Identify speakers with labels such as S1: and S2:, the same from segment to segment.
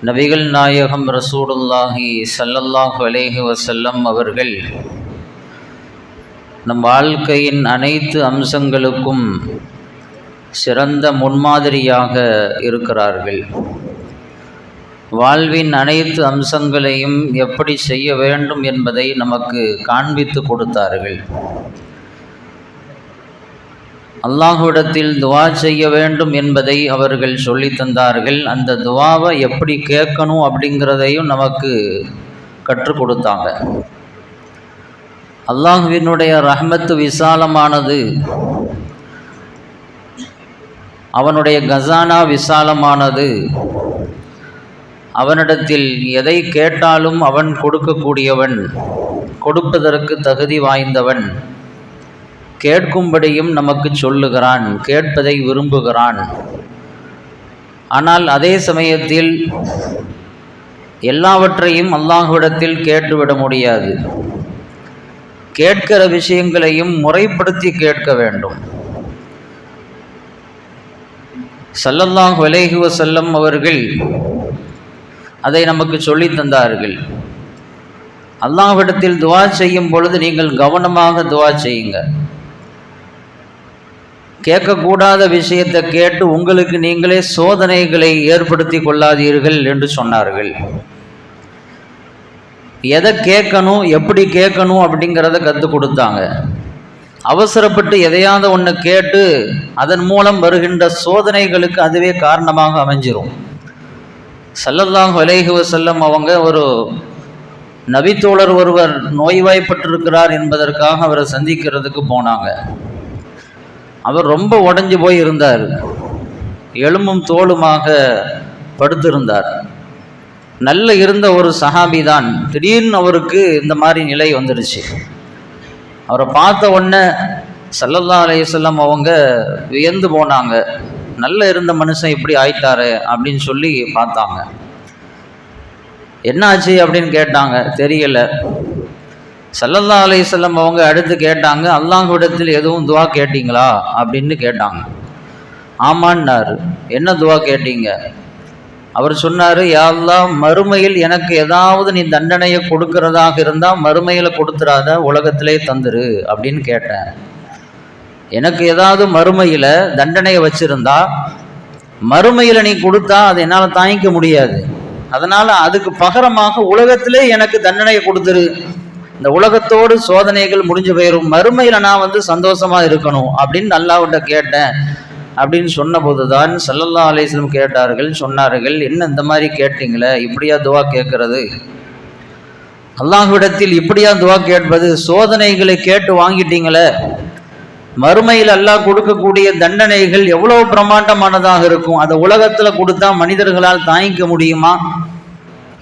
S1: நபிகள் நாயகம் ரசூலுல்லாஹி ஸல்லல்லாஹு அலைஹி வஸல்லம் அவர்கள் நம் வாழ்க்கையின் அனைத்து அம்சங்களுக்கும் சிறந்த முன்மாதிரியாக இருக்கிறார்கள். வாழ்வின் அனைத்து அம்சங்களையும் எப்படி செய்ய வேண்டும் என்பதை நமக்கு காண்பித்து கொடுத்தார்கள். அல்லாஹ்விடத்தில் துவா செய்ய வேண்டும் என்பதை அவர்கள் சொல்லி தந்தார்கள். அந்த துவாவை எப்படி கேட்கணும் அப்படிங்கிறதையும் நமக்கு கற்றுக் கொடுத்தாங்க. அல்லாஹ்வினுடைய ரஹ்மத்து விசாலமானது, அவனுடைய கசானா விசாலமானது. அவனிடத்தில் எதை கேட்டாலும் அவன் கொடுக்கக்கூடியவன், கொடுப்பதற்கு தகுதி வாய்ந்தவன். கேட்கும்படியும் நமக்கு சொல்லுகிறான், கேட்பதை விரும்புகிறான். ஆனால் அதே சமயத்தில் எல்லாவற்றையும் அல்லாஹ்விடத்தில் கேட்டுவிட முடியாது. கேட்கிற விஷயங்களையும் முறைப்படுத்தி கேட்க வேண்டும். ஸல்லல்லாஹு அலைஹி வஸல்லம் அவர்கள் அதை நமக்கு சொல்லி தந்தார்கள். அல்லாஹ்விடத்தில் துவா செய்யும் பொழுது நீங்கள் கவனமாக துவா செய்யுங்க. கேட்கக்கூடாத விஷயத்தை கேட்டு உங்களுக்கு நீங்களே சோதனைகளை ஏற்படுத்தி கொள்ளாதீர்கள் என்று சொன்னார்கள். எதை கேட்கணும், எப்படி கேட்கணும் அப்படிங்கிறத கற்றுக் கொடுத்தாங்க. அவசரப்பட்டு எதையாவது ஒன்று கேட்டு அதன் மூலம் வருகின்ற சோதனைகளுக்கு அதுவே காரணமாக அமைஞ்சிரும். ஸல்லல்லாஹு அலைஹி வஸல்லம் அவங்க ஒரு நபித்தோழர் ஒருவர் நோய்வாய்ப்பட்டிருக்கிறார் என்பதற்காக அவரை சந்திக்கிறதுக்கு போனாங்க. அவர் ரொம்ப உடஞ்சி போய் இருந்தார், எலும்பும் தோலுமாக படுத்திருந்தார். நல்ல இருந்த ஒரு சஹாபி தான். திடீர்னு அவருக்கு இந்த மாதிரி நிலை வந்துடுச்சு. அவரை பார்த்த உடனே ஸல்லல்லாஹு அலைஹி வஸல்லம் அவங்க வியந்து போனாங்க. நல்ல இருந்த மனுஷன் இப்படி ஆயிட்டாரு அப்படின்னு சொல்லி பார்த்தாங்க. என்னாச்சு அப்படின்னு கேட்டாங்க. தெரியல. ஸல்லல்லாஹு அலைஹி வஸல்லம் அவங்க அடுத்து கேட்டாங்க, அல்லாஹ்விடத்தில் எதுவும் துவா கேட்டீங்களா அப்படின்னு கேட்டாங்க. ஆமான்னாரு. என்ன துவா கேட்டீங்க? அவர் சொன்னார், யா அல்லாஹ், மறுமையில் எனக்கு ஏதாவது நீ தண்டனையை கொடுக்கறதாக இருந்தால் மறுமையில் கொடுத்துறாத, உலகத்திலே தந்துரு அப்படின்னு கேட்டேன். எனக்கு ஏதாவது மறுமையில் தண்டனையை வச்சிருந்தா மறுமையில் நீ கொடுத்தா அது என்னால் தாங்கிக்க முடியாது. அதனால் அதுக்கு பகரமாக உலகத்திலே எனக்கு தண்டனையை கொடுத்துரு. இந்த உலகத்தோடு சோதனைகள் முடிஞ்சு போயிடும், மறுமையில் நான் சந்தோஷமாக இருக்கணும் அப்படின்னு அல்லாஹ்விட்ட கேட்டேன் அப்படின்னு சொன்னபோது தான் ஸல்லல்லாஹு அலைஹி வஸல்லம் கேட்டார்கள். சொன்னார்கள், என்ன இந்த மாதிரி கேட்டீங்களே, இப்படியா துவா கேட்கறது? அல்லாஹ்விடத்தில் இப்படியா துவா கேட்பது? சோதனைகளை கேட்டு வாங்கிட்டீங்களே, மறுமையில் அல்லாஹ் கொடுக்கக்கூடிய தண்டனைகள் எவ்வளவு பிரமாண்டமானதாக இருக்கும். அதை உலகத்தில் கொடுத்தா மனிதர்களால் தாங்கிக்க முடியுமா?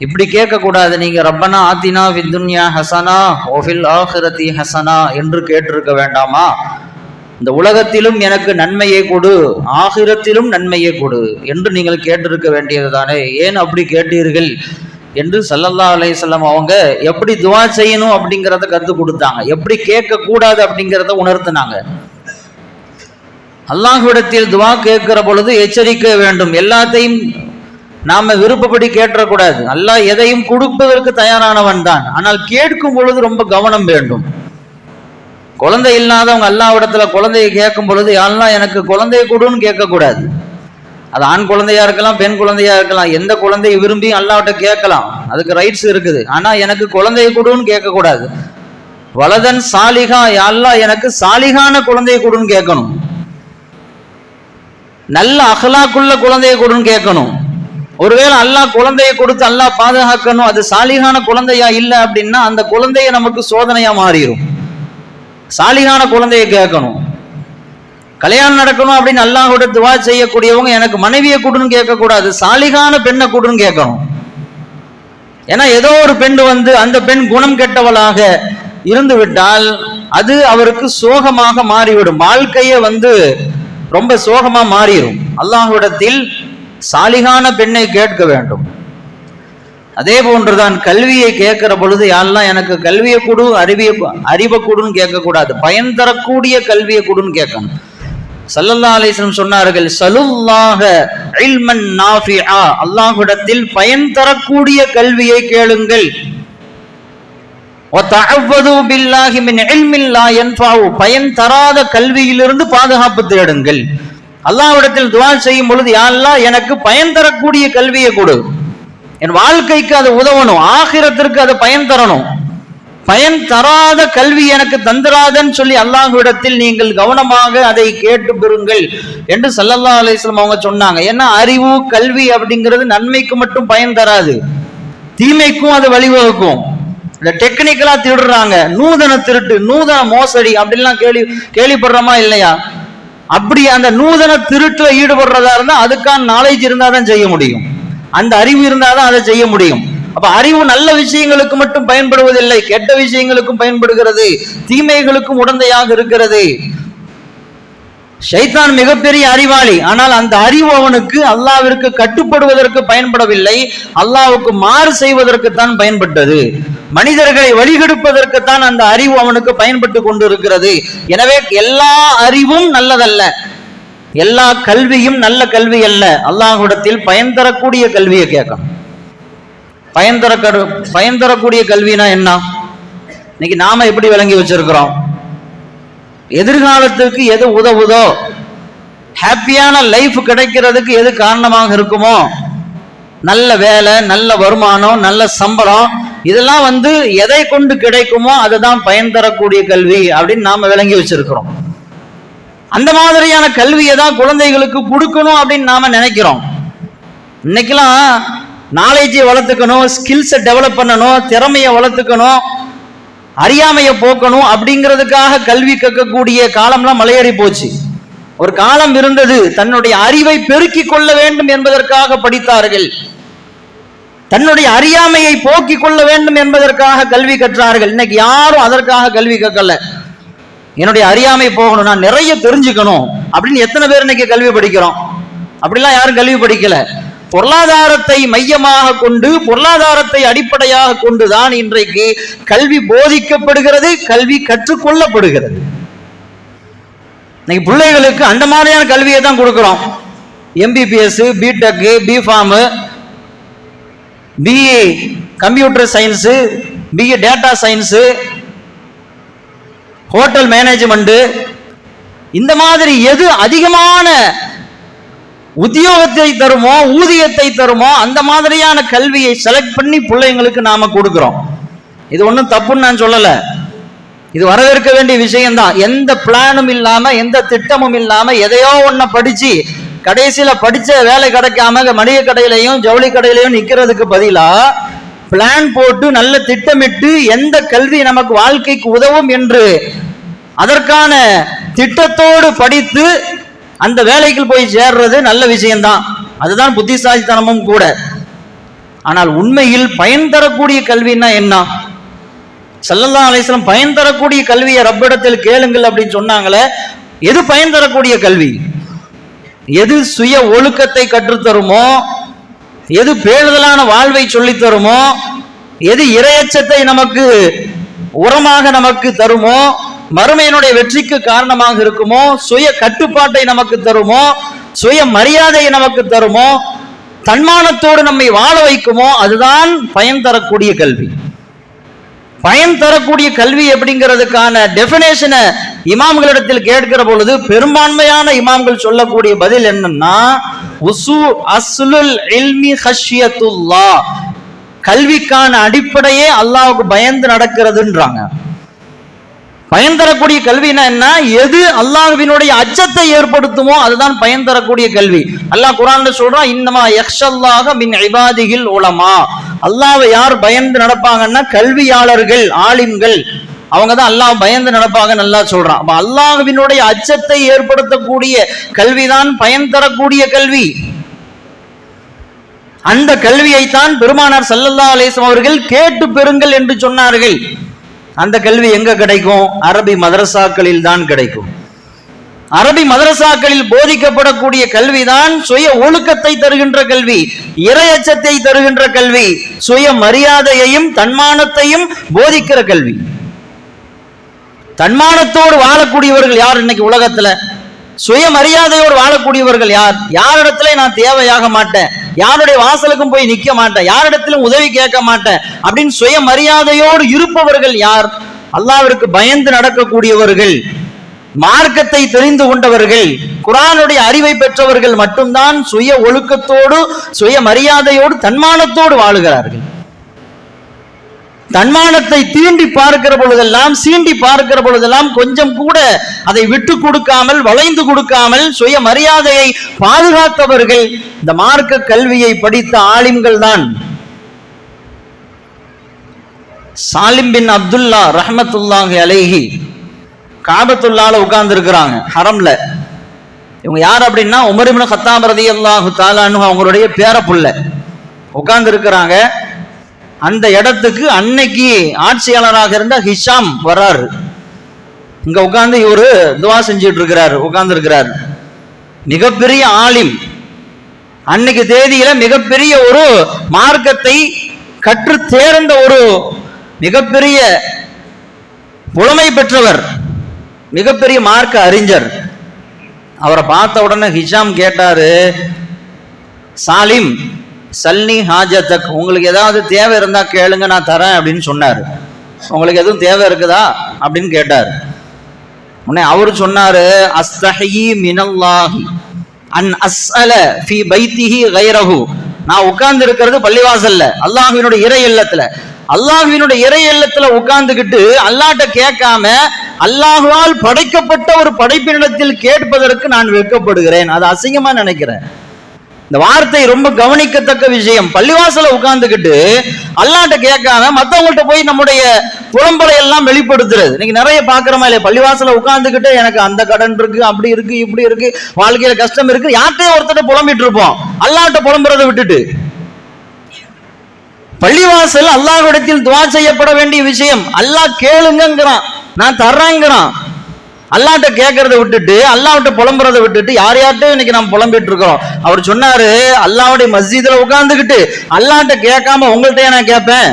S1: இப்படி கேட்கக்கூடாது. நீங்கள் ரப்பனா ஆத்தினா ஃபித் துன்யா ஹசனா ஓஃபில் ஆஹிரதி ஹசனா என்று கேட்டிருக்க வேண்டாமா? இந்த உலகத்திலும் எனக்கு நன்மையை கொடு, ஆகிரத்திலும் நன்மையை கொடு என்று நீங்கள் கேட்டிருக்க வேண்டியது தானே. ஏன் அப்படி கேட்டீர்கள் என்று ஸல்லல்லாஹு அலைஹி வஸல்லம் அவங்க எப்படி துவா செய்யணும் அப்படிங்கிறத கற்றுக் கொடுத்தாங்க. எப்படி கேட்கக்கூடாது அப்படிங்கிறத உணர்த்தினாங்க. அல்லாஹ்விடத்தில் துவா கேட்கிற பொழுது எச்சரிக்கை வேண்டும். எல்லாத்தையும் நாம விருப்பப்படி கேட்டக்கூடாது. அல்லாஹ் எதையும் கொடுப்பதற்கு தயாரானவன் தான். ஆனால் கேட்கும் பொழுது ரொம்ப கவனம் வேண்டும். குழந்தை இல்லாதவங்க அல்லாஹ்விடத்துல குழந்தையை கேட்கும் பொழுது, அல்லாஹ் எனக்கு குழந்தையை கொடுன்னு கேட்கக்கூடாது. அது ஆண் குழந்தையா இருக்கலாம், பெண் குழந்தையா இருக்கலாம். எந்த குழந்தையை விரும்பி அல்லாஹ்விட்ட கேட்கலாம், அதுக்கு ரைட்ஸ் இருக்குது. ஆனா எனக்கு குழந்தையை கொடுன்னு கேட்கக்கூடாது. வலதன் சாலிகா, அல்லாஹ் எனக்கு சாலிகான குழந்தையை கொடுன்னு கேட்கணும். நல்ல அஹ்லாக்குள்ள குழந்தையை கொடுன்னு கேட்கணும். ஒருவேளை அல்லாஹ் குழந்தையை கொடுத்து அல்லாஹ் பாதுகாக்கணும், அது சாலிகான குழந்தையா இல்லை அப்படின்னா அந்த குழந்தைய நமக்கு சோதனையா மாறிடும். சாலிகான குழந்தையை கேட்கணும். கல்யாணம் நடக்கணும் அப்படின்னு அல்லாஹ்வோட துவா செய்யக்கூடியவங்க எனக்கு மனைவியை கொடுன்னு கேட்கக்கூடாது, சாலிகான பெண்ணை கொடுன்னு கேட்கணும். ஏன்னா ஏதோ ஒரு பெண் அந்த பெண் குணம் கெட்டவளாக இருந்து விட்டால் அது அவருக்கு சோகமாக மாறிவிடும். வாழ்க்கையே ரொம்ப சோகமா மாறிடும். அல்லாஹ்விடத்தில் சாலிகான பெண்ணை கேட்க வேண்டும். அதே போன்றுதான் கல்வியை கேட்கிற பொழுது, யாரெல்லாம் எனக்கு கல்வியை கொடு, அறிவை கொடுன்னு கேட்கக்கூடாது. பயன் தரக்கூடிய கல்வியை கொடுன்னு கேட்கணும். ஸல்லல்லாஹு அலைஹி வஸல்லம் சொன்னார்கள், ஸலுல்லாஹ இல்மன் நாஃபிஆ, அல்லாஹ்விடத்தில் பயன் தரக்கூடிய கல்வியை கேளுங்கள். வதஅவ்வது பில்லாஹி மின் இல்மின் லா யன்ஃபஉ, பயன் தராத கல்வியிலிருந்து பாதுகாப்பு தேடுங்கள். அல்லாஹ்விடத்தில் துஆ செய்யும் பொழுது, யா அல்லாஹ் எனக்கு பயன் தரக்கூடிய கல்வியை கொடு, என் வாழ்க்கைக்கு அது உதவணும், ஆகிரத்திற்கு அது பயன் தரணும். பயன் தராத கல்வி எனக்கு தந்திராதன்னு சொல்லி அல்லாஹ்விடத்தில் நீங்கள் கவனமாக அதை கேட்டு பெறுங்கள் என்று ஸல்லல்லாஹு அலைஹி வஸல்லம் அவங்க சொன்னாங்க. ஏன்னா அறிவு கல்வி அப்படிங்கிறது நன்மைக்கு மட்டும் பயன் தராது, தீமைக்கும் அது வழிவகுக்கும். இந்த டெக்னிக்கலா திருடுறாங்க, நூதன திருட்டு, நூதன மோசடி அப்படின்லாம் கேள்விப்படுறோமா இல்லையா? அப்படி அந்த நூதன திருட்டுல ஈடுபடுறதா இருந்தா அதுக்கான நாலேஜ் இருந்தாதான் செய்ய முடியும், அந்த அறிவு இருந்தாதான் அதை செய்ய முடியும். அப்ப அறிவு நல்ல விஷயங்களுக்கு மட்டும் பயன்படுவதில்லை, கெட்ட விஷயங்களுக்கும் பயன்படுகிறது, தீமைகளுக்கும் உடந்தையாக இருக்கிறது. ஷைத்தான் மிகப்பெரிய அறிவாளி, ஆனால் அந்த அறிவு அவனுக்கு அல்லாஹ்விற்கு கட்டுப்படுவதற்கு பயன்படவில்லை, அல்லாஹ்வுக்கு மாறு செய்வதற்கு தான் பயன்பட்டது. மனிதர்களை வழிகெடுப்பதற்குத்தான் அந்த அறிவு அவனுக்கு பயன்பட்டு கொண்டு இருக்கிறது. எனவே எல்லா அறிவும் நல்லதல்ல, எல்லா கல்வியும் நல்ல கல்வி அல்ல. அல்லாஹ்விடத்தில் பயன் தரக்கூடிய கல்வியை கேட்கணும். பயன் தரக்கூடிய கல்வினா என்ன? இன்னைக்கு நாம எப்படி விளங்கி வச்சிருக்கிறோம்? எதிர்காலத்துக்கு எது உதவுதோ, ஹாப்பியான லைஃப் கிடைக்கிறதுக்கு எது காரணமாக இருக்குமோ, நல்ல வேலை, நல்ல வருமானம், நல்ல சம்பளம், இதெல்லாம் எதை கொண்டு கிடைக்குமோ அதுதான் பயன் தரக்கூடிய கல்வி அப்படின்னு நாம விளங்கி வச்சிருக்கிறோம். அந்த மாதிரியான கல்வியை தான் குழந்தைகளுக்கு கொடுக்கணும் அப்படின்னு நாம நினைக்கிறோம். இன்னைக்கெல்லாம் நாலேஜை வளர்த்துக்கணும், ஸ்கில்ஸை டெவலப் பண்ணணும், திறமையை வளர்த்துக்கணும், அறியாமையை போக்கணும் அப்படிங்கிறதுக்காக கல்வி கற்கக்கூடிய காலம்லாம் மலையேறி போச்சு. ஒரு காலம் இருந்தது, தன்னுடைய அறிவை பெருக்கிக் கொள்ள வேண்டும் என்பதற்காக படித்தார்கள், தன்னுடைய அறியாமையை போக்கிக் கொள்ள வேண்டும் என்பதற்காக கல்வி கற்றார்கள். இன்னைக்கு யாரும் அதற்காக கல்வி கற்கல. என்னுடைய அறியாமை போகணும், நான் நிறைய தெரிஞ்சுக்கணும் அப்படின்னு எத்தனை பேர் இன்னைக்கு கல்வி படிக்கிறோம்? அப்படிலாம் யாரும் கல்வி படிக்கல. பொருளாதாரத்தை மையமாக கொண்டு, பொருளாதாரத்தை அடிப்படையாக கொண்டுதான் இன்றைக்கு கல்வி போதிக்கப்படுகிறது, கல்வி கற்றுக்கொள்ளப்படுகிறது. இன்னைக்கு பிள்ளைகளுக்கு அந்த மாதிரியான கல்வியை தான் கொடுக்கிறோம். MBBS, BTech, BPharm, BA computer science, BA data science, hotel management, இந்த மாதிரி எது அதிகமான உத்தியோகத்தை தருமோ, ஊதியத்தை தருமோ, அந்த மாதிரியான கல்வியை செலக்ட் பண்ணி பிள்ளைங்களுக்கு நாம கொடுக்கிறோம். இது ஒன்றும் தப்புன்னு நான் சொல்லல, இது வரவேற்க வேண்டிய விஷயம்தான். எந்த பிளானும் இல்லாம, எந்த திட்டமும் இல்லாம எதையோ ஒன்ன படிச்சு கடைசியில படிச்ச வேலை கிடைக்காம மளிகை கடையிலையும் ஜவுளி கடையிலையும் நிக்கிறதுக்கு பதிலா பிளான் போட்டு நல்ல திட்டமிட்டு எந்த கல்வி நமக்கு வாழ்க்கைக்கு உதவும் என்று அதற்கான திட்டத்தோடு படித்து அந்த வேலைக்கு போய் சேர்றது நல்ல விஷயம்தான், அதுதான் புத்திசாலித்தனமும் கூட. ஆனால் உண்மையில் பயன் தரக்கூடிய கல்வின்னா என்ன? ஸல்லல்லாஹு அலைஹி வஸல்லம் பயன் தரக்கூடிய கல்வியை ரப்பிடத்தில் கேளுங்கள் அப்படின்னு சொன்னாங்களே, எது பயன் தரக்கூடிய கல்வி? எது சுய ஒழுக்கத்தை கற்றுத்தருமோ, எது பேணுதலான வாழ்வை சொல்லித் தருமோ, எது இறையச்சத்தை நமக்கு உரமாக நமக்கு தருமோ, மறுமையினுடைய வெற்றிக்கு காரணமாக இருக்குமோ, சுய கட்டுப்பாட்டை நமக்கு தருமோ, சுய மரியாதையை நமக்கு தருமோ, தன்மானத்தோடு நம்மை வாழ வைக்குமோ, அதுதான் பயன் தரக்கூடிய கல்வி. பயன் தரக்கூடிய கல்வி அப்படிங்கிறதுக்கான டெபினேஷனை இமாம்களிடத்தில் கேட்கிற பொழுது பெரும்பான்மையான இமாம்கள் சொல்லக்கூடிய பதில் என்னன்னா, அஸ்லுல் இல்மி ஹஷ்யத்துல்லாஹ், கல்விக்கான அடிப்படையே அல்லாஹ்வுக்கு பயந்து நடக்கிறதுன்றாங்க. பயன் தரக்கூடிய கல்வினா என்ன? எது அல்லாஹ்வினுடைய அச்சத்தை ஏற்படுத்துமோ அதுதான் பயன் தரக்கூடிய கல்வி. அல்லாஹ் குர்ஆன்ல சொல்றான், இன்னமா யக்ஷல்லாஹ மின் இபாதிஹில் உலமா, அல்லாஹ்வை யார் பயந்து நடப்பாங்கன்னா கல்வியாளர்கள், ஆலிம்கள், அவங்க தான் அல்லாஹ் பயந்து நடப்பாங்கன்னு அல்லாஹ் சொல்றான். அப்ப அல்லாஹ்வினுடைய அச்சத்தை ஏற்படுத்தக்கூடிய கல்விதான் பயன் தரக்கூடிய கல்வி. அந்த கல்வியைத்தான் பெருமானார் ஸல்லல்லாஹு அலைஹி வஸல்லம் அவர்கள் கேட்டு பெறுங்கள் என்று சொன்னார்கள். அந்த கல்வி எங்க கிடைக்கும்? அரபி மதரசாக்களில் தான் கிடைக்கும். அரபி மதரசாக்களில் போதிக்கப்படக்கூடிய கல்விதான் சுய ஒழுக்கத்தை தருகின்ற கல்வி, இறையச்சத்தை தருகின்ற கல்வி, சுய மரியாதையையும் தன்மானத்தையும் போதிக்கிற கல்வி. தன்மானத்தோடு வாழக்கூடியவர்கள் யார் இன்னைக்கு உலகத்துல? சுயமரியாதையோடு வாழக்கூடியவர்கள் யார்? யாரிடத்துல நான் தேவையாக மாட்டேன், யாருடைய வாசலுக்கும் போய் நிற்க மாட்டேன், யாரிடத்திலும் உதவி கேட்க மாட்டேன் அப்படின்னு சுயமரியாதையோடு இருப்பவர்கள் யார்? அல்லாஹ்விற்கு பயந்து நடக்கக்கூடியவர்கள், மார்க்கத்தை தெரிந்து கொண்டவர்கள், குர்ஆனுடைய அறிவை பெற்றவர்கள் மட்டும்தான் சுய ஒழுக்கத்தோடு சுய மரியாதையோடு தன்மானத்தோடு வாழுகிறார்கள். தன்மானத்தை தீண்டி பார்க்கிற பொழுதெல்லாம், சீண்டி பார்க்கிற பொழுதெல்லாம் கொஞ்சம் கூட அதை விட்டு கொடுக்காமல், வளைந்து கொடுக்காமல் சுய மரியாதையை பாதுகாத்தவர்கள் இந்த மார்க்க கல்வியை படித்த ஆலிம்கள் தான். சாலிம் பின் அப்துல்லா ரஹ்மத்துல்லாஹி அலைஹி காபத்துல்லால உட்கார்ந்து இருக்கிறாங்க ஹரம்ல. இவங்க யார் அப்படின்னா உமர் இப்னு கத்தாப் ரலியல்லாஹு தஆலா அன்ஹு அவங்களுடைய பேரப்புள்ள உட்கார்ந்து இருக்கிறாங்க. அந்த இடத்துக்கு அன்னைக்கு ஆட்சியாளராக இருந்த ஹிஷாம் வர்றாரு. இங்க உட்கார்ந்து இவரு துவா செஞ்சுட்டு இருக்கிறாரு, உட்கார்ந்து இருக்கிறார். மிகப்பெரிய ஆலிம், அன்னைக்கு தேதியில மிகப்பெரிய ஒரு மார்க்கத்தை கற்று தேர்ந்த ஒரு மிகப்பெரிய புலமை பெற்றவர், மிகப்பெரிய மார்க்க அறிஞர். அவரை பார்த்த உடனே ஹிஷாம் கேட்டாரு, சாலிம் சல்னி ஹாஜத்தக், உங்களுக்கு ஏதாவது தேவை இருந்தா கேளுங்க நான் தரேன் அப்படின்னு சொன்னார். உங்களுக்கு எதுவும் தேவை இருக்குதா அப்படின்னு கேட்டார். உடனே அவரு சொன்னாரு, அஸ்தஹி மினல்லாஹி அன் அஸ்அல ஃபீ பைத்திஹி கைரஹு, நான் உட்கார்ந்து இருக்கிறது பள்ளிவாசல்ல, அல்லாஹ்வினுடைய இறை இல்லத்துல, அல்லாஹ்வினுடைய இறை இல்லத்துல உட்கார்ந்துகிட்டு அல்லாஹ்ட்ட கேட்காம அல்லாஹ்வால் படைக்கப்பட்ட ஒரு படைப்பினிடத்தில் கேட்பதற்கு நான் வெட்கப்படுகிறேன், அது அசிங்கமா நினைக்கிறேன். இந்த வார்த்தை ரொம்ப கவனிக்கத்தக்க விஷயம். பள்ளிவாசல உட்கார்ந்துக்கிட்டு அல்லாஹ்ட்ட கேட்காம மற்றவங்கள்ட்ட போய் நம்முடைய புலம்பலை எல்லாம் வெளிப்படுத்துறது இன்னைக்கு நிறைய பாக்குறோமா இல்லையா? பள்ளிவாசல உட்கார்ந்துக்கிட்டு எனக்கு அந்த கடன் இருக்கு, அப்படி இருக்கு, இப்படி இருக்கு, வாழ்க்கையில கஷ்டம் இருக்கு, யார்கிட்டயும் ஒருத்தட்ட புலம்பிட்டு இருப்போம். அல்லாஹ்ட்ட புலம்புறதை விட்டுட்டு பள்ளிவாசல் அல்லாஹ்விடத்தில் துஆ செய்யப்பட வேண்டிய விஷயம். அல்லாஹ் கேளுங்கிறான், நான் தர்றேங்கிறான். அல்லாஹ்ட்ட கேட்கறத விட்டுட்டு, அல்லாஹ்ட்ட புலம்புறதை விட்டுட்டு யார் யார்கிட்ட இன்னைக்கு நம்ம புலம்பிட்டு இருக்கோம். அவர் சொன்னாரு, அல்லாஹ்வுடைய மஸ்ஜிதுல உட்கார்ந்துக்கிட்டு அல்லாஹ்ட்ட கேட்காம உங்கள்கிட்ட நான் கேட்பேன்,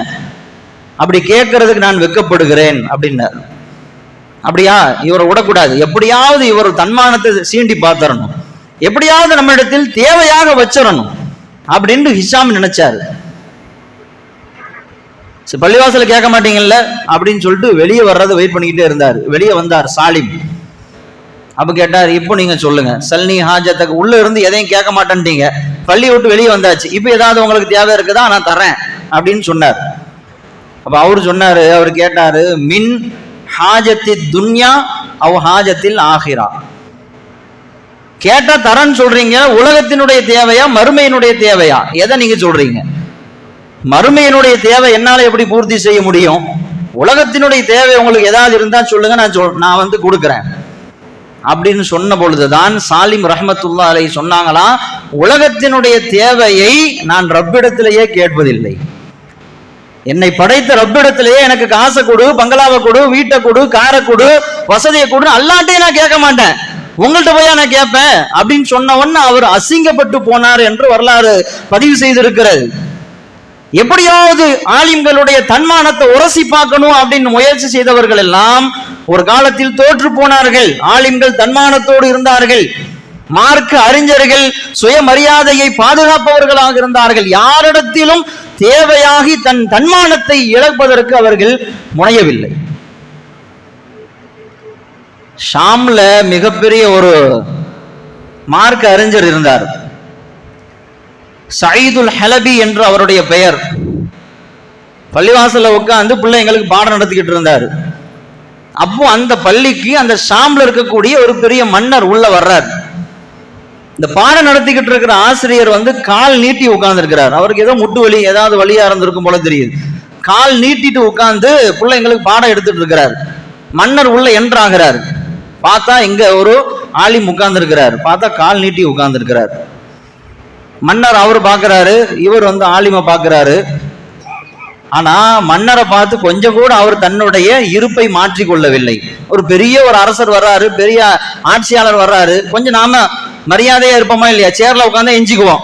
S1: அப்படி கேட்கறதுக்கு நான் வெட்கப்படுகிறேன் அப்படின்னாரு. அப்படியா? இவரை விடக்கூடாது, எப்படியாவது இவர் தன்மானத்தை சீண்டி பார்த்துடணும், எப்படியாவது நம்ம இடத்தில் தேவையாக வச்சிடணும் அப்படின்னு ஹிஷாம் நினைச்சாரு. பள்ளிவாசல கேட்க மாட்டீங்கல்ல அப்படின்னு சொல்லிட்டு வெளியே வர்றதை வெயிட் பண்ணிக்கிட்டே இருந்தார். வெளியே வந்தார் சாலிம். அப்ப கேட்டார், இப்போ நீங்க சொல்லுங்க, சல்னி ஹாஜத்துக்கு, உள்ள இருந்து எதையும் கேட்க மாட்டேன்ட்டீங்க, பள்ளி விட்டு வெளியே வந்தாச்சு, இப்போ ஏதாவது உங்களுக்கு தேவை இருக்குதா, நான் தரேன் அப்படின்னு சொன்னார். அப்ப அவரு சொன்னாரு, அவர் கேட்டாரு, மின் ஹாஜத்தி துன்யா அவ் ஹாஜத்தில் ஆஹிரா, கேட்டா தரேன்னு சொல்றீங்க, உலகத்தினுடைய தேவையா மறுமையினுடைய தேவையா, எதை நீங்க சொல்றீங்க? மறுமையினுடைய தேவை என்னால எப்படி பூர்த்தி செய்ய முடியும்? உலகத்தினுடைய தேவை உங்களுக்கு ஏதாவது இருந்தா சொல்லுங்க, நான் வந்து கொடுக்கிறேன் அப்படின்னு சொன்ன பொழுதுதான் சாலிம் ரஹ்மத்துல்லாஹி அலைஹி சொன்னாங்களா, உலகத்தினுடைய தேவையை நான் ரப்பிடத்திலேயே கேட்பதில்லை, என்னை படைத்த ரப்பிடத்திலேயே எனக்கு காசை கொடு, பங்களாவை கொடு, வீட்டை கொடு, காரை கொடு, வசதியை கொடு, அல்லாஹ்ட்டே நான் கேட்க மாட்டேன், உங்கள்கிட்ட போய் நான் கேட்பேன் அப்படின்னு சொன்ன உடனே அவர் அசிங்கப்பட்டு போனார் என்று வரலாறு பதிவு செய்திருக்கிறது. எப்படியாவது ஆலிம்களுடைய தன்மானத்தை உரசி பார்க்கணும் அப்படின்னு முயற்சி செய்தவர்கள் எல்லாம் ஒரு காலத்தில் தோற்று போனார்கள். ஆலிம்கள் தன்மானத்தோடு இருந்தார்கள், மார்க்க அறிஞர்கள் சுயமரியாதையை பாதுகாப்பவர்களாக இருந்தார்கள். யாரிடத்திலும் தேவையாகி தன் தன்மானத்தை இழப்பதற்கு அவர்கள் முனையவில்லை. ஷாம்ல மிகப்பெரிய ஒரு மார்க்க அறிஞர் இருந்தார், சயீதுல் ஹலபி என்று அவருடைய பெயர். பள்ளிவாசல்ல உட்கார்ந்து பிள்ளைங்களுக்கு பாடம் நடத்திக்கிட்டு இருந்தார். அப்போ அந்த பள்ளிக்கு அந்த ஷாம்ல இருக்கக்கூடிய ஒரு பெரிய மன்னர் உள்ள வர்றார். இந்த பாடம் நடத்திக்கிட்டு இருக்கிற ஆசிரியர் வந்து கால் நீட்டி உட்கார்ந்து இருக்கிறார். அவருக்கு ஏதோ முட்டு வலி ஏதாவது வலியா இருந்திருக்கும் போல தெரியுது. கால் நீட்டிட்டு உட்கார்ந்து பிள்ளைங்களுக்கு பாடம் எடுத்துட்டு இருக்கிறார். மன்னர் உள்ள என்ட்ராகிறார். பார்த்தா இங்க ஒரு ஆலிம் உட்கார்ந்து இருக்கிறார். பார்த்தா கால் நீட்டி உட்கார்ந்து இருக்கிறார். மன்னர் அவர் பார்க்கிறாரு, இவர் வந்து ஆலிமை பார்க்கிறாரு. ஆனா மன்னரை பார்த்து கொஞ்சம் கூட அவர் தன்னுடைய இருப்பை மாற்றிக் கொள்ளவில்லை. ஒரு பெரிய ஒரு அரசர் வர்றாரு, பெரிய ஆட்சியாளர் வர்றாரு, கொஞ்சம் நாம மரியாதையா இருப்போமா இல்லையா, சேர்ல உட்காந்து எஞ்சிக்குவோம்,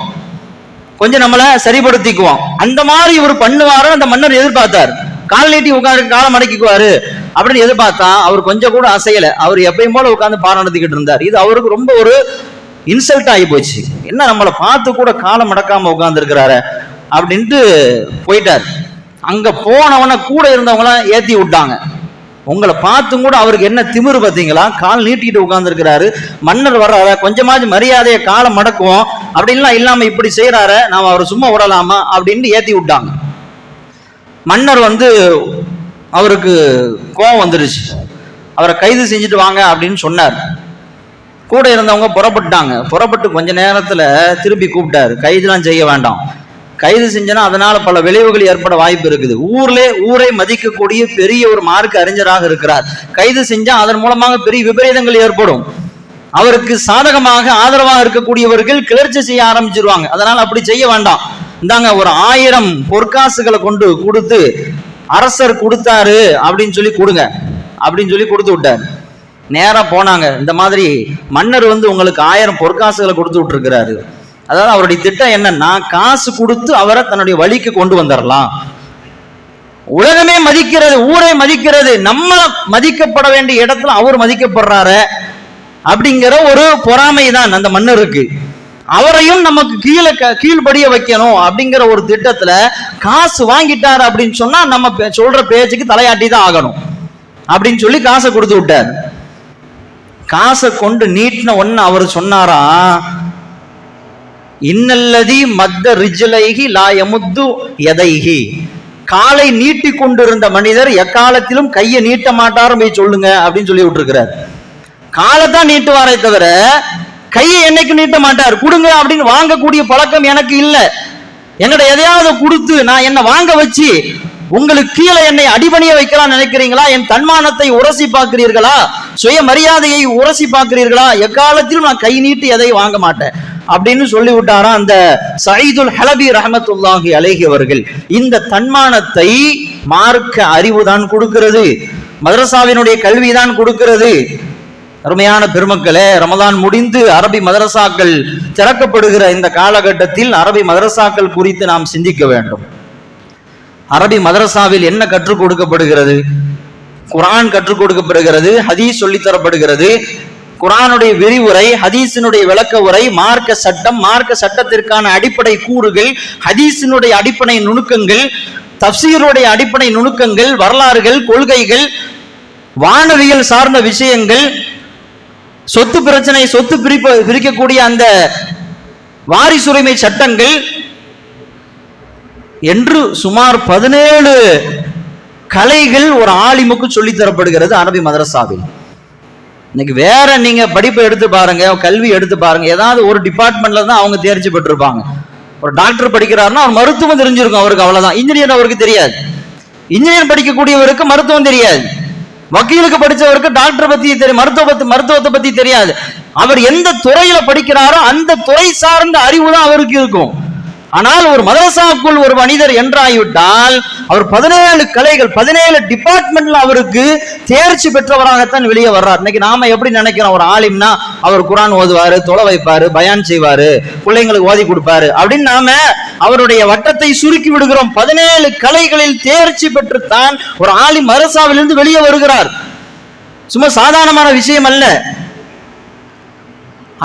S1: கொஞ்சம் நம்மளை சரிப்படுத்திக்குவோம், அந்த மாதிரி இவர் பண்ணுவாரு அந்த மன்னர் எதிர்பார்த்தார். கால் நீட்டி உட்காந்து காலை மடக்கிக்குவாரு, அப்படின்னு எதிர்பார்த்தா அவர் கொஞ்சம் கூட அசையல. அவர் எப்பயும் போல உட்காந்து பாடம் நடத்திக்கிட்டு இருந்தார். இது அவருக்கு ரொம்ப ஒரு இன்சல்ட் ஆகி போச்சு. என்ன நம்மளை பார்த்து கூட காலம் மடக்காம உட்கார்ந்து இருக்கிறாரு அப்படின்ட்டு போயிட்டார். அங்க போனவன கூட இருந்தவங்களாம் ஏத்தி விட்டாங்க. உங்களை பார்த்தும் கூட அவருக்கு என்ன திமிரு பார்த்தீங்களா, கால் நீட்டிக்கிட்டு உட்கார்ந்து இருக்கிறாரு. மன்னர் வர்றார, கொஞ்சமாச்சு மரியாதையை காலம் மடக்குவோம் அப்படின்லாம் இல்லாம இப்படி செய்யறாரு, நாம அவரை சும்மா விடலாமா அப்படின்னு ஏத்தி விட்டாங்க. மன்னர் அவருக்கு கோபம் வந்துருச்சு. அவரை கைது செஞ்சுட்டு வாங்க அப்படின்னு சொன்னார். கூட இருந்தவங்க புறப்பட்டாங்க. புறப்பட்டு கொஞ்ச நேரத்துல திருப்பி கூப்பிட்டாரு, கைதுலாம் செய்ய வேண்டாம், கைது செஞ்சனா அதனால பல விளைவுகள் ஏற்பட வாய்ப்பு இருக்குது. ஊரை மதிக்கக்கூடிய பெரிய ஒரு மார்க்க அறிஞராக இருக்கிறார். கைது செஞ்சா அதன் மூலமாக பெரிய விபரீதங்கள் ஏற்படும். அவருக்கு சாதகமாக ஆதரவாக இருக்கக்கூடியவர்கள் கிளர்ச்சி செய்ய ஆரம்பிச்சிருவாங்க. அதனால அப்படி செய்ய வேண்டாம், இந்தாங்க ஒரு 1000 பொற்காசுகளை கொடுத்து அரசர் கொடுத்தாரு அப்படின்னு சொல்லி கொடுங்க அப்படின்னு சொல்லி கொடுத்து விட்டார். நேரா போனாங்க. இந்த மாதிரி மன்னர் உங்களுக்கு 1000 பொற்காசுகளை கொடுத்து விட்டுருக்கிறாரு. அதாவது அவருடைய திட்டம் என்னன்னா, காசு கொடுத்து அவரை தன்னுடைய வழிக்கு கொண்டு வந்துடலாம். உலகமே மதிக்கிறது, ஊரை மதிக்கிறது, நம்ம மதிக்கப்பட வேண்டிய இடத்துல அவர் மதிக்கப்படுறாரு அப்படிங்கிற ஒரு பொறாமை தான் அந்த மன்னருக்கு. அவரையும் நமக்கு கீழ்படிய வைக்கணும் அப்படிங்கிற ஒரு திட்டத்துல காசு வாங்கிட்டாரு அப்படின்னு சொன்னா நம்ம சொல்ற பேச்சுக்கு தலையாட்டி தான் ஆகணும் அப்படின்னு சொல்லி காசை கொடுத்து விட்டார். காசை கொண்டு நீட்டின ஒன்னு அவர் சொன்னாரா, இன்னல்லதி மத்த ரிஜ்லைஹி லா யமுத்து யதைஹி, காலை நீட்டி கொண்டிருந்த மனிதர் எக்காலத்திலும் கையை நீட்ட மாட்டாரும் போய் சொல்லுங்க அப்படின்னு சொல்லி விட்டுருக்கிறார். காலைத்தான் நீட்டுவாரே தவிர கையை என்னைக்கு நீட்ட மாட்டார். கொடுங்க அப்படின்னு வாங்கக்கூடிய பழக்கம் எனக்கு இல்லை. என்னோட எதையாவது கொடுத்து நான் என்ன வாங்க வச்சு உங்களுக்கு கீழே என்னை அடிபணிய வைக்கலாம் நினைக்கிறீங்களா? என் தன்மானத்தை உரசி பார்க்கிறீர்களா? சுய மரியாதையை உரசி பார்க்கிறீர்களா? எக்காலத்திலும் நான் கை நீட்டி எதையும் வாங்க மாட்டேன் அப்படின்னு சொல்லி விட்டாரா அந்த சயீதுல் ஹலபி ரஹமத்துல்லாஹி அலைஹி அவர்கள். இந்த தன்மானத்தை மார்க்க அறிவுதான் கொடுக்கிறது, மதரசாவினுடைய கல்விதான் கொடுக்கிறது. அருமையான பெருமக்களே, ரமதான் முடிந்து அரபி மதரசாக்கள் திறக்கப்படுகிற இந்த காலகட்டத்தில் அரபி மதரசாக்கள் குறித்து நாம் சிந்திக்க வேண்டும். அரபி மதரசாவில் என்ன கற்றுக் கொடுக்கப்படுகிறது? குர்ஆன் கற்றுக் கொடுக்கப்படுகிறது, ஹதீஸ் சொல்லித்தரப்படுகிறது. குர்ஆனுடைய விரிவுரை, ஹதீஸினுடைய விளக்க உரை, மார்க்க சட்டம், மார்க்க சட்டத்திற்கான அடிப்படை கூறுகள், ஹதீஸினுடைய அடிப்படை நுணுக்கங்கள், தஃப்சீருடைய அடிப்படை நுணுக்கங்கள், வரலாறுகள், கொள்கைகள், வானவியல் சார்ந்த விஷயங்கள், சொத்து பிரச்சனை, சொத்து பிரிக்கக்கூடிய அந்த வாரிசுரிமை சட்டங்கள் என்று சுமார் 17 கலைகள் ஒரு ஆலிமுக்கு சொல்லி தரப்படுகிறது அரபி மதரசாவில். இன்னைக்கு வேற நீங்க படிப்பை எடுத்து பாருங்க, கல்வி எடுத்து பாருங்க, ஏதாவது ஒரு டிபார்ட்மெண்ட்ல தான் அவங்க தேர்ச்சி பெற்றிருப்பாங்க. ஒரு டாக்டர் படிக்கிறாருன்னா அவர் மருத்துவம் தெரிஞ்சிருக்கும் அவருக்கு, அவ்வளவுதான். இன்ஜினியர் அவருக்கு தெரியாது. இன்ஜினியர் படிக்கக்கூடியவருக்கு மருத்துவம் தெரியாது. வக்கீலுக்கு படிச்சவருக்கு டாக்டர் பத்தி தெரியும், மருத்துவத்தை பத்தி தெரியாது. அவர் எந்த துறையில படிக்கிறாரோ அந்த துறை சார்ந்த அறிவு தான் அவருக்கு இருக்கும். ஆனால் ஒரு மதரசாக்குள் ஒரு மனிதர் என்றாகிவிட்டால் அவர் 17 கலைகள், 17 டிபார்ட்மெண்ட்ல அவருக்கு தேர்ச்சி பெற்றவராகத்தான் வெளியே வர்றார். இன்னைக்கு நாம எப்படி நினைக்கிறோம், ஒரு ஆலிம்னா அவர் குர்ஆன் ஓதுவாரு, தொலை வைப்பாரு, பயான் செய்வாரு, பிள்ளைங்களுக்கு ஓதி கொடுப்பாரு அப்படின்னு நாம அவருடைய வட்டத்தை சுருக்கி விடுகிறோம். 17 கலைகளில் தேர்ச்சி பெற்றுத்தான் ஒரு ஆலிம் மதரசாவிலிருந்து வெளியே வருகிறார். சும்மா சாதாரணமான விஷயம் அல்ல.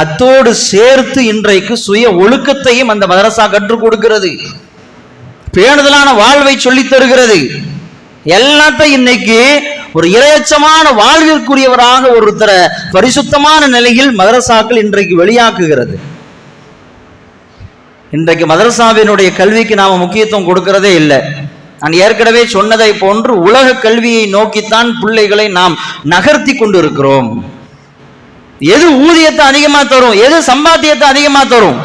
S1: அத்தோடு சேர்த்து இன்றைக்கு சுய ஒழுக்கத்தையும் அந்த மதரசா கற்றுக் கொடுக்கிறது, பேணுதலான வாழ்வை சொல்லித் தருகிறது. எல்லாத்தையும் இன்னைக்கு ஒரு இரையச்சமான வாழ்விற்குரியவராக ஒருத்தரை பரிசுத்தமான நிலையில் மதரசாக்கள் இன்றைக்கு வெளியாக்குகிறது. இன்றைக்கு மதரசாவினுடைய கல்விக்கு நாம முக்கியத்துவம் கொடுக்கிறதே இல்லை. நான் ஏற்கனவே சொன்னதை போன்று உலக கல்வியை நோக்கித்தான் பிள்ளைகளை நாம் நகர்த்தி கொண்டு இருக்கிறோம். எது ஊதியத்தை அதிகமா தரும், எது சம்பாத்தியத்தை அதிகமா தரும்?